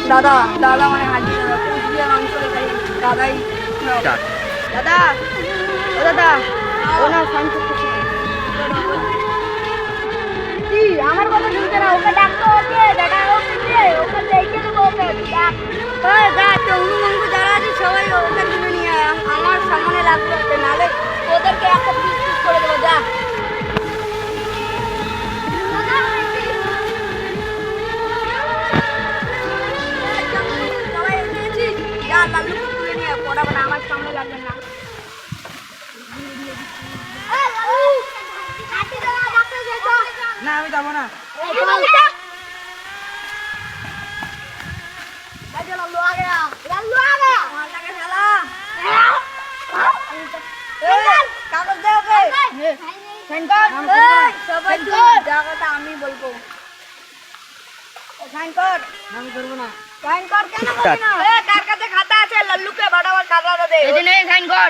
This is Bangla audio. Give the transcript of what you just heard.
দাদা দাদা মানে হাজি কুচবিহার অঞ্চলে দাদাই দাদা ও দাদা ও না সাইন করতেছে কি আমার কথা শুনতে না ওকে ডাকতো ওকে দাদা ওকে দেখে দেবো ওকে ডাক টঙ্গু যারা আছে সবাই ওকে তুলে নিয়ে আমার সামনে লাগবে নালে ওদেরকে একটা পিস পিস করে দেবো যা লাল্লুকে তুলে নিয়ে পড়াবেন আমার সামনে লাগবে না না আমি যাবো না আমি বলবো আমি করবো না সাইন কর কেন করবি না কার কাছে খাতা আছে লাল্লুকে বড় বড় খাতা দে এই যে সাইন কর